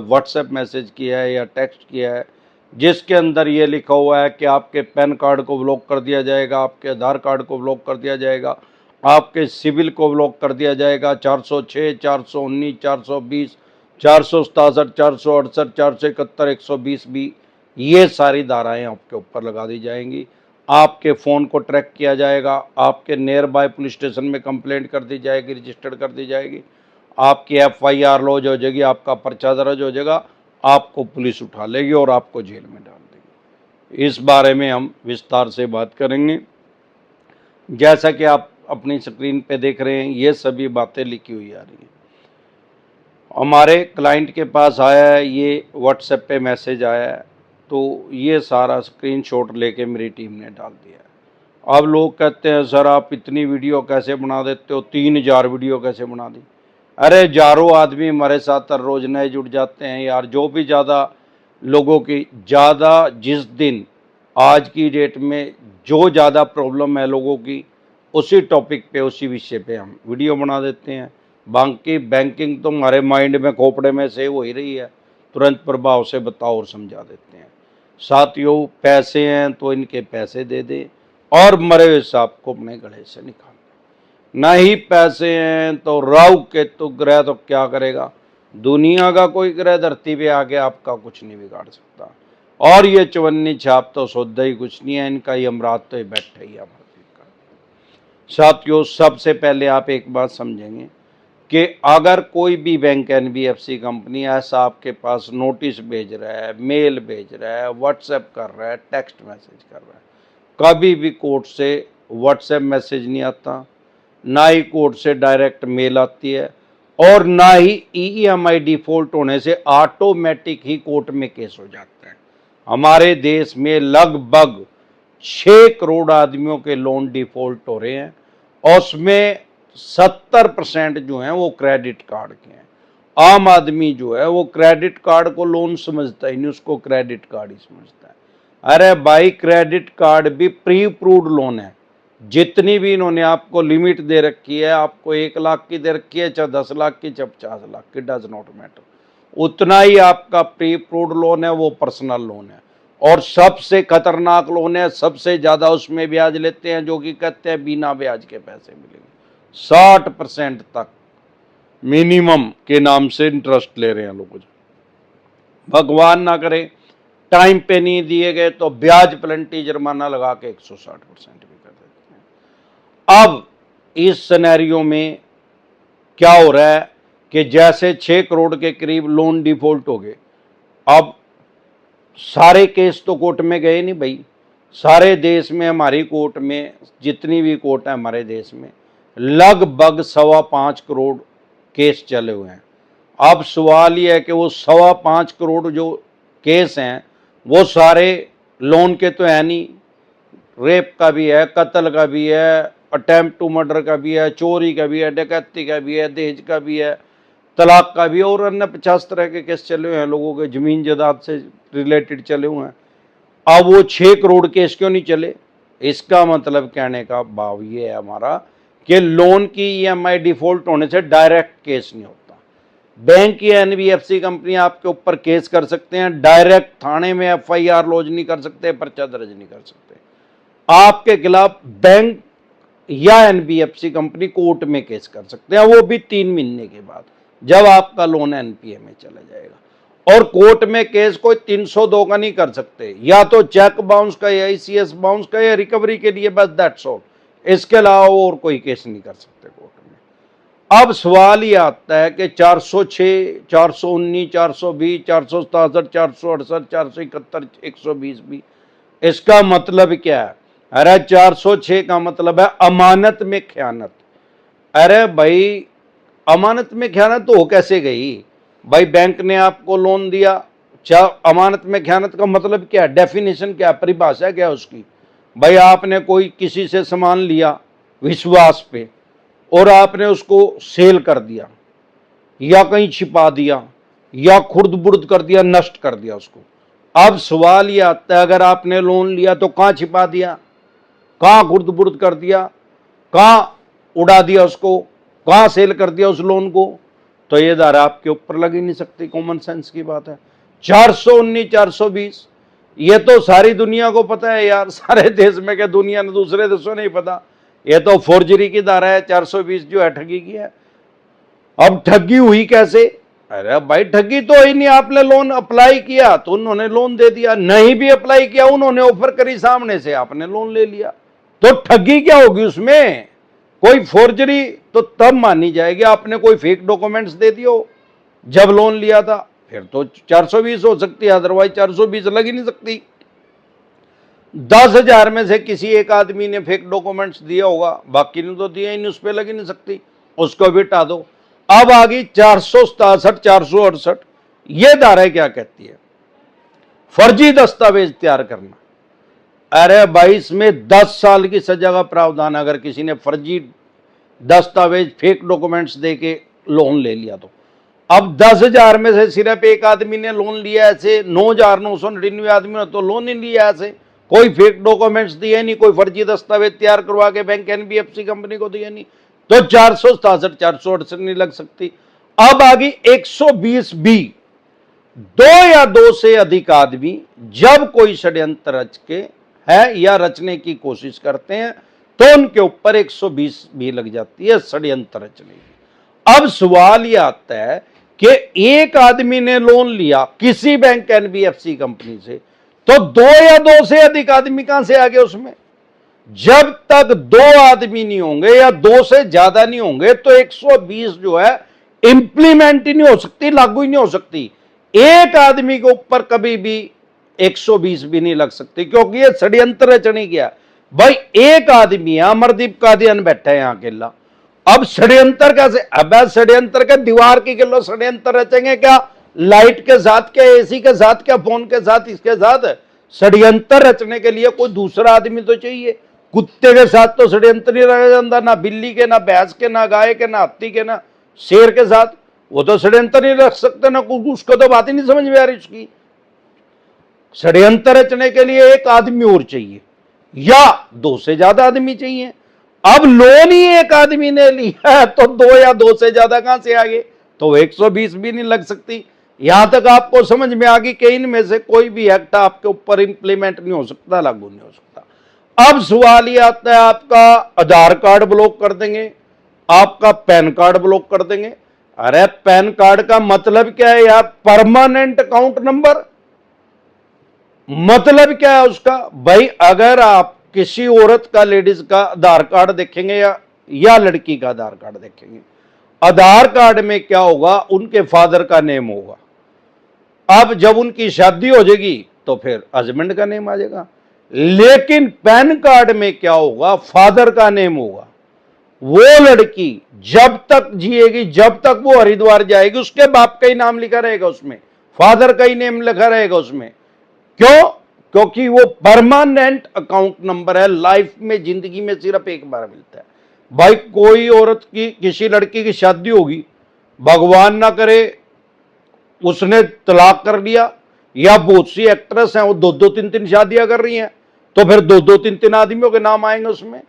WhatsApp message किया है या टेक्स्ट किया है जिसके अंदर ये लिखा हुआ है कि आपके पैन कार्ड को ब्लॉक कर दिया जाएगा, आपके आधार कार्ड को ब्लॉक कर दिया जाएगा, आपके सिविल को ब्लॉक कर दिया जाएगा, 406, 419, 420, 467, 468, 471, 120 ये सारी धाराएं आपके ऊपर लगा दी जाएंगी। आपके फ़ोन को ट्रैक किया जाएगा, आपके नियर बाय पुलिस स्टेशन में कंप्लेंट कर दी जाएगी, रजिस्टर्ड कर दी जाएगी, आपकी FIR लॉज हो जाएगी, आपका पर्चा दर्ज हो जाएगा, आपको पुलिस उठा लेगी और आपको जेल में डाल देगी। इस बारे में हम विस्तार से बात करेंगे। जैसा कि आप अपनी स्क्रीन पे देख रहे हैं, ये सभी बातें लिखी हुई आ रही हैं। हमारे क्लाइंट के पास आया है, ये व्हाट्सएप पे मैसेज आया है, तो ये सारा स्क्रीनशॉट लेके मेरी टीम ने डाल दिया है। अब लोग कहते हैं सर आप इतनी वीडियो कैसे बना देते हो, 3000 वीडियो कैसे बना दी। अरे हजारों आदमी हमारे साथ हर रोज नए जुड़ जाते हैं यार। जो भी ज़्यादा लोगों की ज़्यादा जिस दिन आज की डेट में जो ज़्यादा प्रॉब्लम है लोगों की, उसी टॉपिक पे उसी विषय पे हम वीडियो बना देते हैं। बाकी बैंकिंग तो हमारे माइंड में खोपड़े में सेव हो ही रही है, तुरंत प्रभाव से बताओ और समझा देते हैं। साथियों पैसे हैं तो इनके पैसे दे दे और मरे हुए सांप को अपने गले से निकाल दे। नहीं पैसे हैं तो राहु केतु ग्रह तो क्या करेगा, दुनिया का कोई ग्रह धरती पे आके आपका कुछ नहीं बिगाड़ सकता। और ये चवन्नी छाप तो सौदा ही कुछ नहीं है, इनका ही अमरात तो बैठे ही है। साथियों सबसे पहले आप एक बात समझेंगे कि अगर कोई भी बैंक NBFC कंपनी ऐसा आपके पास नोटिस भेज रहा है, मेल भेज रहा है, व्हाट्सएप कर रहा है, टेक्स्ट मैसेज कर रहा है, कभी भी कोर्ट से व्हाट्सएप मैसेज नहीं आता, ना ही कोर्ट से डायरेक्ट मेल आती है, और ना ही EMI डिफॉल्ट होने से ऑटोमेटिक ही कोर्ट में केस हो जाता है। हमारे देश में लगभग 6 करोड़ आदमियों के लोन डिफॉल्ट हो रहे हैं और उसमें 70% जो हैं वो क्रेडिट कार्ड के हैं। आम आदमी जो है वो क्रेडिट कार्ड को लोन समझता ही नहीं, उसको क्रेडिट कार्ड ही समझता है। अरे भाई क्रेडिट कार्ड भी प्री अप्रूव्ड लोन है। जितनी भी इन्होंने आपको लिमिट दे रखी है, आपको 1 लाख की दे रखी है, चाहे 10 लाख की, चाहे 50 लाख की, डज नॉट मैटर, उतना ही आपका प्री अप्रूव्ड लोन है, वो पर्सनल लोन है। और सबसे खतरनाक लोन है, सबसे ज्यादा उसमें ब्याज लेते हैं, जो कि कहते हैं बिना ब्याज के पैसे मिलेंगे। 60% तक मिनिमम के नाम से इंटरेस्ट ले रहे हैं लोग। भगवान ना करे टाइम पे नहीं दिए गए तो ब्याज पेनल्टी जुर्माना लगा के 160% भी कर देते हैं। अब इस सिनेरियो में क्या हो रहा है कि जैसे 6 करोड़ के करीब लोन डिफॉल्ट हो गए, अब सारे केस तो कोर्ट में गए नहीं भाई। सारे देश में हमारी कोर्ट में जितनी भी कोर्ट है हमारे देश में लगभग 5.25 करोड़ केस चले हुए हैं। अब सवाल ये है कि वो 5.25 करोड़ जो केस हैं वो सारे लोन के तो है नहीं, रेप का भी है, कत्ल का भी है, अटेम्प्ट टू मर्डर का भी है, चोरी का भी है, डकैती का भी है, दहेज का भी है, तलाक का भी है, और अन्य 50 तरह के केस चले हुए हैं, लोगों के जमीन जायदाद से रिलेटेड चले हुए हैं। अब वो 6 करोड़ केस क्यों नहीं चले? इसका मतलब कहने का भाव ये है हमारा कि लोन की EMI डिफॉल्ट होने से डायरेक्ट केस नहीं होता। बैंक या NBFC कंपनी आपके ऊपर केस कर सकते हैं, डायरेक्ट थाने में FIR लॉज नहीं कर सकते, पर्चा दर्ज नहीं कर सकते। आपके खिलाफ बैंक या NBFC कंपनी कोर्ट में केस कर सकते हैं, वो भी 3 महीने के बाद, जब आपका लोन NPA में चला जाएगा। और कोर्ट में केस कोई 302 का नहीं कर सकते, या तो चेक बाउंस का, या ICS बाउंस का, या रिकवरी के लिए, बस दैट्स ऑल। इसके अलावा और कोई केस नहीं कर सकते कोर्ट में। अब सवाल ये आता है कि 406, 419, 420, 467, 468, 471, 120 भी, इसका मतलब क्या है? अरे 406 का मतलब है अमानत में खयानत। अरे भाई अमानत में खयानत तो हो कैसे गई भाई? बैंक ने आपको लोन दिया, अमानत में खयानत का मतलब क्या है? डेफिनेशन क्या है, परिभाषा क्या है उसकी? भाई आपने कोई किसी से सामान लिया विश्वास पे और आपने उसको सेल कर दिया, या कहीं छिपा दिया, या खुर्द बुर्द कर दिया, नष्ट कर दिया उसको। अब सवाल ये आता है अगर आपने लोन लिया तो कहां छिपा दिया, कहां खुर्द बुर्द कर दिया, कहां उड़ा दिया उसको, कहां सेल कर दिया उस लोन को? तो ये धारा आपके ऊपर लग ही नहीं सकती, कॉमन सेंस की बात है। 419, 420 ये तो सारी दुनिया को पता है यार, सारे देश में, क्या दुनिया ने दूसरे देशों नहीं पता। ये तो फोर्जरी की धारा है 420 जो है, ठगी की है। अब ठगी हुई कैसे? अरे भाई ठगी तो ही नहीं, आपने लोन अप्लाई किया तो उन्होंने लोन दे दिया, नहीं भी अप्लाई किया उन्होंने ऑफर करी सामने से, आपने लोन ले लिया, तो ठगी क्या होगी उसमें? कोई फोर्जरी तो तब मानी जाएगी आपने कोई फेक डॉक्यूमेंट्स दे दियो जब लोन लिया था, फिर तो 420 हो सकती है, अदरवाइज 420 लग ही नहीं सकती। 10,000 में से किसी एक आदमी ने फेक डॉक्यूमेंट्स दिया होगा, बाकी ने तो दिया ही नहीं, उस पर लग ही नहीं सकती, उसको भी हटा दो। अब आ गई 467, 468, ये धारा क्या कहती है? फर्जी दस्तावेज तैयार करना। अरे भाई इसमें 10 साल की सजा का प्रावधान, अगर किसी ने फर्जी दस्तावेज फेक डॉक्यूमेंट्स देके लोन ले लिया तो। अब 10,000 में से सिर्फ एक आदमी ने लोन लिया, ऐसे 9,999 आदमी ने तो लोन नहीं लिया, ऐसे कोई फेक डॉक्यूमेंट्स दिए नहीं, कोई फर्जी दस्तावेज तैयार करवा के बैंक एनबीएफसी कंपनी को दिया नहीं, तो 467, 468 नहीं लग सकती। अब आ गई 120B, 2 या 2 से अधिक आदमी जब कोई षड्यंत्र रच के है या रचने की कोशिश करते हैं तो उनके ऊपर 120B लग जाती है, षड्यंत्र रचने की। अब सवाल यह आता है कि एक आदमी ने लोन लिया किसी बैंक एनबीएफसी कंपनी से, तो 2 या 2 से अधिक आदमी कहां से आ गए उसमें? जब तक 2 आदमी नहीं होंगे या 2 से ज्यादा नहीं होंगे तो 120 जो है इंप्लीमेंट ही नहीं हो सकती, लागू ही नहीं हो सकती। एक आदमी के ऊपर कभी भी 120 भी नहीं लग सकती, क्योंकि ये षड्यंत्र रचने किया। भाई एक आदमी है, अमरदीप कादियान बैठा है यहां अकेला, अब षड्यंत्र कैसे? अब षड्यंत्र के दीवार की किलो षड्यंत्र रचेंगे क्या? लाइट के साथ क्या, एसी के साथ क्या, फोन के साथ, इसके साथ? षड्यंत्र रचने के लिए कोई दूसरा आदमी तो चाहिए। कुत्ते के साथ तो षड्यंत्र नहीं रचा जाता, ना बिल्ली के, ना भैंस के, ना गाय के, ना हाथी के, ना शेर के साथ, वो तो षड्यंत्र नहीं रख सकते ना, उसको तो बात ही नहीं समझ में आ रही उसकी। षड्यंत्र रचने के लिए एक आदमी और चाहिए या 2 से ज्यादा आदमी चाहिए। अब लोन ही एक आदमी ने लिया तो 2 या 2 से ज्यादा कहां से आ गए? तो 120 भी नहीं लग सकती। यहां तक आपको समझ में आ गई कि इनमें से कोई भी एक्ट आपके ऊपर इंप्लीमेंट नहीं हो सकता, लागू नहीं हो सकता। अब सवाल ये आता है, आपका आधार कार्ड ब्लॉक कर देंगे, आपका पैन कार्ड ब्लॉक कर देंगे। अरे पैन कार्ड का मतलब क्या है यार? परमानेंट अकाउंट नंबर, मतलब क्या है उसका? भाई अगर आप किसी औरत का, लेडीज का आधार कार्ड देखेंगे या लड़की का आधार कार्ड देखेंगे, आधार कार्ड में क्या होगा? उनके फादर का नेम होगा। अब जब उनकी शादी हो जाएगी तो फिर हस्बैंड का नेम आ जाएगा, लेकिन पैन कार्ड में क्या होगा? फादर का नेम होगा। वो लड़की जब तक जिएगी, जब तक वो हरिद्वार जाएगी, उसके बाप का ही नाम लिखा रहेगा उसमें, फादर का ही नेम लिखा रहेगा उसमें। क्यों? क्योंकि वो परमानेंट अकाउंट नंबर है, लाइफ में, जिंदगी में सिर्फ एक बार मिलता है। भाई कोई औरत की, किसी लड़की की शादी होगी, भगवान ना करे उसने तलाक कर लिया, या बहुत सी एक्ट्रेस हैं वो 2-2, 3-3 शादियां कर रही हैं, तो फिर 2-2, 3-3 आदमियों के नाम आएंगे उसमें।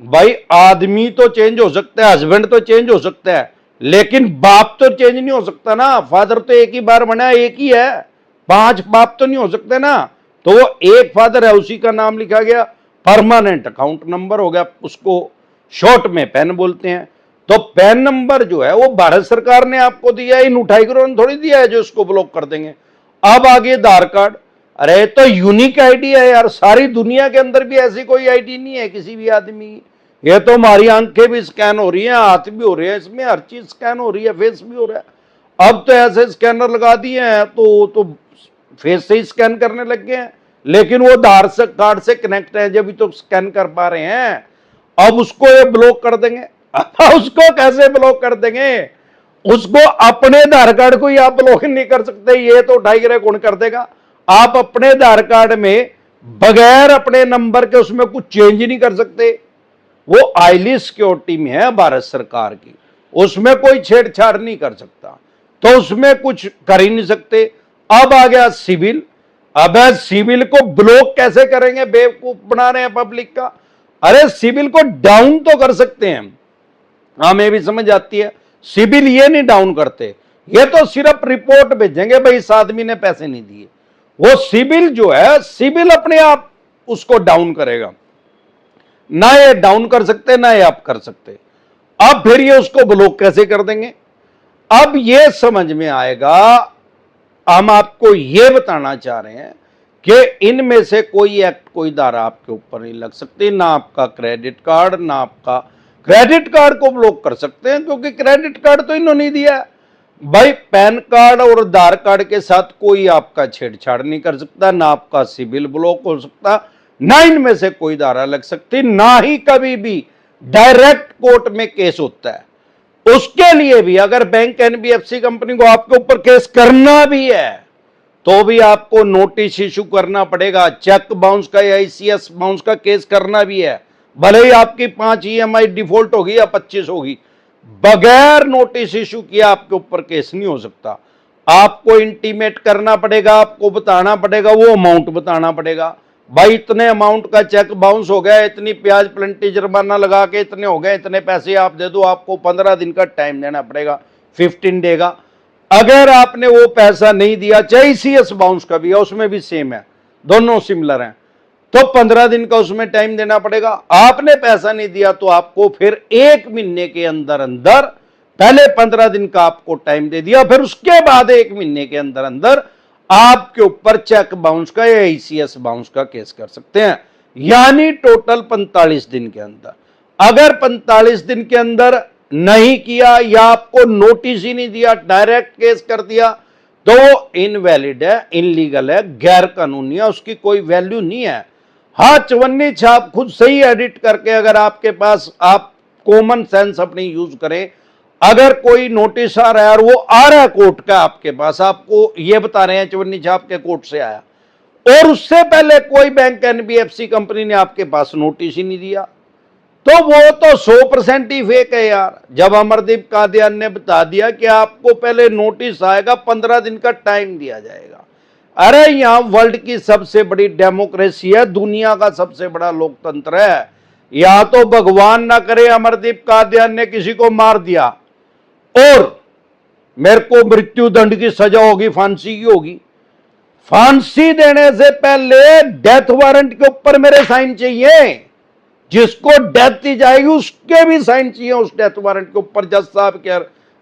भाई आदमी तो चेंज हो सकता है, हस्बैंड तो चेंज हो सकता है, लेकिन बाप तो चेंज नहीं हो सकता ना। फादर तो एक ही बार बना है, एक ही है, 5 बाप तो नहीं हो सकते ना। तो वो एक फादर है, उसी का नाम लिखा गया, परमानेंट अकाउंट नंबर हो गया, उसको शॉर्ट में पैन बोलते हैं। तो पैन नंबर जो है वो भारत सरकार ने आपको दिया है, इन उठाई ने थोड़ी दिया है जो इसको ब्लॉक कर देंगे। अब आगे आधार कार्ड, अरे तो यूनिक आईडी है यार, सारी दुनिया के अंदर भी ऐसी कोई आईडी नहीं है किसी भी आदमी की। ये तो हमारी आंखें भी स्कैन हो रही हैं, हाथ भी हो रहे हैं, इसमें हर चीज स्कैन हो रही है, फेस भी हो रहा है। अब तो ऐसे स्कैनर लगा दिए हैं तो फेस से ही स्कैन करने लग गए हैं, लेकिन वो आधार से कार्ड से कनेक्ट है, जब तो स्कैन कर पा रहे हैं। अब उसको ये ब्लॉक कर देंगे। उसको कैसे ब्लॉक कर देंगे? उसको अपने आधार कार्ड को ही आप ब्लॉक नहीं कर सकते, ये तो टाइगर कौन कर देगा? आप अपने आधार कार्ड में बगैर अपने नंबर के उसमें कुछ चेंज नहीं कर सकते। वो हाईली सिक्योरिटी में है भारत सरकार की, उसमें कोई छेड़छाड़ नहीं कर सकता, तो उसमें कुछ कर ही नहीं सकते। अब आ गया सिविल। अब सिविल को ब्लॉक कैसे करेंगे? बेवकूफ बना रहे हैं पब्लिक का। अरे सिविल को डाउन तो कर सकते हैं, हमें भी समझ आती है, सिबिल ये नहीं डाउन करते, ये तो सिर्फ रिपोर्ट भेजेंगे भाई इस आदमी ने पैसे नहीं दिए। वो सिबिल जो है, सिबिल अपने आप उसको डाउन करेगा, ना ये डाउन कर सकते ना ये आप कर सकते। अब फिर ये उसको ब्लॉक कैसे कर देंगे? अब ये समझ में आएगा, हम आपको ये बताना चाह रहे हैं कि इनमें से कोई एक्ट, कोई धारा आपके ऊपर नहीं लग सकती, ना आपका क्रेडिट कार्ड, ना आपका क्रेडिट कार्ड को ब्लॉक कर सकते हैं, क्योंकि क्रेडिट कार्ड तो इन्होंने दिया है भाई। पैन कार्ड और आधार कार्ड के साथ कोई आपका छेड़छाड़ नहीं कर सकता, ना आपका सिबिल ब्लॉक हो सकता, ना इनमें से कोई धारा लग सकती, ना ही कभी भी डायरेक्ट कोर्ट में केस होता है। उसके लिए भी अगर बैंक एनबीएफसी कंपनी को आपके ऊपर केस करना भी है तो भी आपको नोटिस इशू करना पड़ेगा, चेक बाउंस का या आईसीएस बाउंस का केस करना भी है, भले ही आपकी 5 ईएमआई डिफॉल्ट होगी या 25 होगी, बगैर नोटिस इशू किए आपके ऊपर केस नहीं हो सकता। आपको इंटीमेट करना पड़ेगा, आपको बताना पड़ेगा, वो अमाउंट बताना पड़ेगा, भाई इतने अमाउंट का चेक बाउंस हो गया, इतनी प्याज पेनल्टी जुर्माना लगा के इतने हो गए, इतने पैसे आप दे दो। आपको 15 दिन का टाइम देना पड़ेगा, 15 डे का। अगर आपने वो पैसा नहीं दिया, चाहे सीएस बाउंस का भी है, उसमें भी सेम है, दोनों सिमिलर हैं, तो 15 दिन का उसमें टाइम देना पड़ेगा। आपने पैसा नहीं दिया तो आपको फिर 1 महीने के अंदर अंदर, पहले 15 दिन का आपको टाइम दे दिया, फिर उसके बाद 1 महीने के अंदर अंदर आपके ऊपर चेक बाउंस का या ईसीएस बाउंस का केस कर सकते हैं, यानी टोटल 45 दिन के अंदर। अगर 45 दिन के अंदर नहीं किया या आपको नोटिस ही नहीं दिया, डायरेक्ट केस कर दिया, तो वो इनवैलिड है, इनलीगल है, गैर कानूनी है, उसकी कोई वैल्यू नहीं है। हाँ, चवन्नी छाप खुद सही एडिट करके, अगर आपके पास, आप कॉमन सेंस अपनी यूज करें, अगर कोई नोटिस आ रहा है और वो आ रहा है कोर्ट का आपके पास, आपको ये बता रहे हैं चवन्नी छाप के कोर्ट से आया, और उससे पहले कोई बैंक एनबीएफसी कंपनी ने आपके पास नोटिस ही नहीं दिया, तो वो तो 100% ही फेक है यार। जब अमरदीप कादियान ने बता दिया कि आपको पहले नोटिस आएगा, 15 दिन का टाइम दिया जाएगा। अरे यहां वर्ल्ड की सबसे बड़ी डेमोक्रेसी है, दुनिया का सबसे बड़ा लोकतंत्र है। यहां तो भगवान ना करे अमरदीप कादियान ने किसी को मार दिया और मेरे को मृत्यु दंड की सजा होगी, फांसी की होगी, फांसी देने से पहले डेथ वारंट के ऊपर मेरे साइन चाहिए। जिसको डेथ दी जाएगी उसके भी साइन चाहिए उस डेथ वारंट के ऊपर। जज साहब के,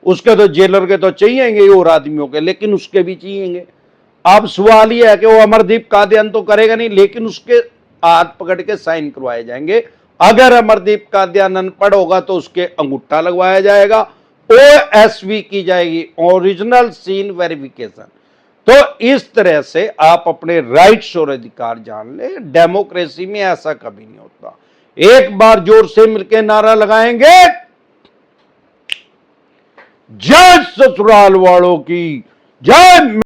उसके तो जेलर के तो चाहिएंगे और आदमियों के, लेकिन उसके भी चाहिएंगे। अब सवाल यह है कि वो अमरदीप कादियान तो करेगा नहीं, लेकिन उसके हाथ पकड़ के साइन करवाए जाएंगे। अगर अमरदीप कादियान अनपढ़ होगा तो उसके अंगूठा लगवाया जाएगा, ओएसवी की जाएगी, ओरिजिनल सीन वेरिफिकेशन। तो इस तरह से आप अपने राइट्स और अधिकार जान ले। डेमोक्रेसी में ऐसा कभी नहीं होता। एक बार जोर से मिलकर नारा लगाएंगे, जय ससुराल वालों की जय।